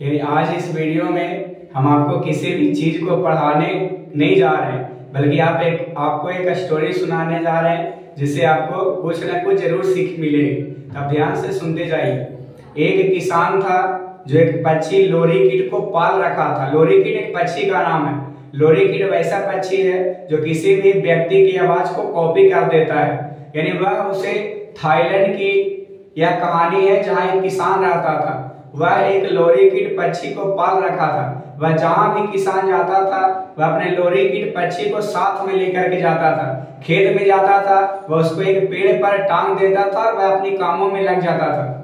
यानी आज इस वीडियो में हम आपको किसी भी चीज को पढ़ाने नहीं जा रहे हैं, बल्कि आपको एक स्टोरी सुनाने जा रहे हैं जिससे आपको कुछ ना कुछ जरूर सीख मिलेगी। तब ध्यान से सुनते जाइए। एक किसान था जो एक पक्षी लोरीकीट को पाल रखा था। लोरीकीट एक पक्षी का नाम है। लोरीकीट वैसा पक्षी है जो किसी भी व्यक्ति की आवाज को कॉपी कर देता है। यानी वह उसे थाईलैंड की यह कहानी है जहाँ एक किसान रहता था। वह एक लोरीकीट पक्षी को पाल रखा था। वह जहाँ भी किसान जाता था वह अपने लोरीकीट पक्षी को साथ में लेकर के जाता था। खेत में जाता था वह उसको एक पेड़ पर टांग देता था और वह अपने कामों में लग जाता था।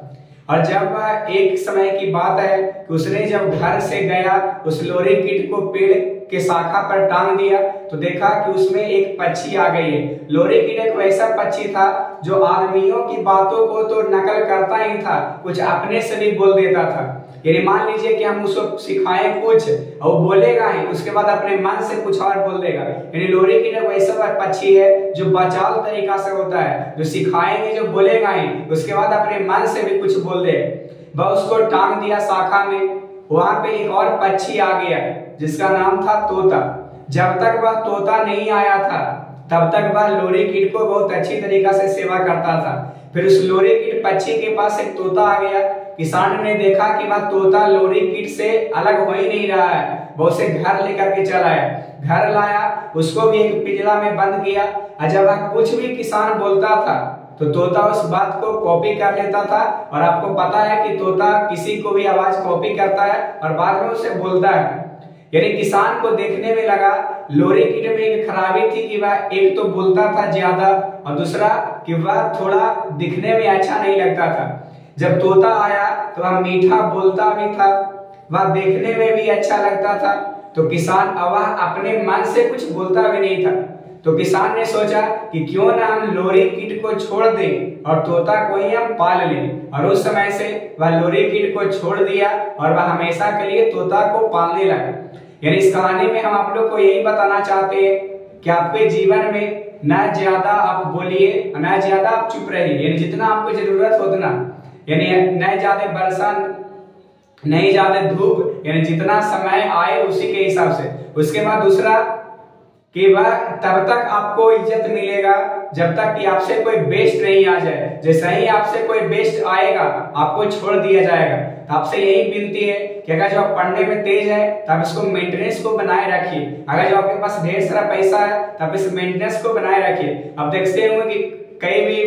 और जब वह एक समय की बात है कि उसने जब घर से गया उस लोरीकीट को पेड़ के शाखा पर टांग दिया तो देखा कि उसमें एक पक्षी आ गई है। लोरीकीट एक वैसा पक्षी था जो आदमियों की बातों को तो नकल करता ही था, कुछ अपने से भी बोल देता था। यानी मान लीजिए कि हम उसको सिखाएं कुछ और वो बोलेगा ही, उसके बाद अपने मन से कुछ और बोल देगा। यानी लोरीकीट एक वैसा पक्षी है जो बचाव तरीका से होता है, जो सिखाएंगे जो बोलेगा ही, उसके बाद अपने मन से भी कुछ बोल दे। वह उसको टांग दिया शाखा में। वहां पे एक और पक्षी आ गया जिसका नाम था तोता। जब तक वह तोता नहीं आया था तब तक वह लोरीकीट को बहुत अच्छी तरीका से सेवा करता था। फिर उस लोरीकीट पक्षी के पास एक तोता आ गया। किसान ने देखा कि वह तोता लोरीकीट से अलग हो ही नहीं रहा है। वो उसे घर लेकर के चला आया, घर लाया, उसको भी एक पिंजरा में बंद किया। और जब वह कुछ भी किसान बोलता था तो तोता उस बात को कॉपी कर लेता था। और आपको पता है कि तोता किसी को भी आवाज कॉपी करता है और बाद में उसे बोलता है। यानी किसान को देखने में लगा लोरीकीट में एक खराबी थी कि वह एक तो बोलता था ज्यादा और दूसरा कि वह थोड़ा दिखने में अच्छा नहीं लगता था। जब तोता आया तो वह मीठा बोलता भी था, वह देखने में भी अच्छा लगता था। तो किसान वह अपने मन से कुछ बोलता भी नहीं था। तो किसान ने सोचा कि क्यों ना हम लोरीकीट को छोड़ दें और तोता को ही हम पाल लें। और उस समय से वह लोरीकीट को छोड़ दिया और वह हमेशा के लिए तोता को पालने लगा। यानी इस कहानी में हम आप लोग को यही बताना चाहते हैं कि आपके जीवन में ना ज्यादा आप बोलिए ना ज्यादा आप चुप रहिए। यानी जितना आपको जरूरत हो उतना, यानी न ज्यादा वर्षा नहीं ज्यादा धूप, यानी जितना समय आए उसी के हिसाब से। उसके बाद दूसरा कि वह तब तक आपको इज्जत मिलेगा जब तक कि आपसे कोई बेस्ट नहीं आ जाए। जैसे ही आपसे कोई बेस्ट आएगा आपको छोड़ दिया जाएगा। तो आपसे यही विनती है कि अगर जो आप पढ़ने में तेज है तो आप इसको मेंटेनेंस को बनाए रखिए। अगर जो आपके पास ढेर सारा पैसा है तो आप इस मेंटेनेंस को बनाए रखिए। अब देखते होंगे कि कई भी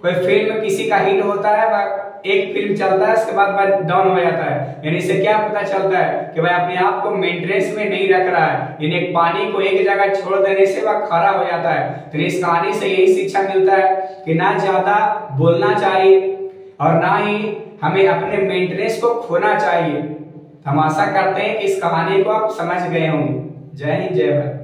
कोई फिल्म किसी का हिट होता है, वह एक फिल्म चलता है उसके बाद वह डाउन हो जाता है। यानी इससे क्या पता चलता है कि भाई अपने आप को मेंटेनेंस में नहीं रख रहा है। यानी एक पानी को एक जगह छोड़ देने से वह खड़ा हो जाता है। तो इस कहानी से यही शिक्षा मिलता है कि ना ज्यादा बोलना चाहिए और ना ही हमें अपने मेंटेनेंस को खोना चाहिए। हम आशा करते हैं कि इस कहानी को आप समझ गए होंगे। जय हिंद, जय भारत।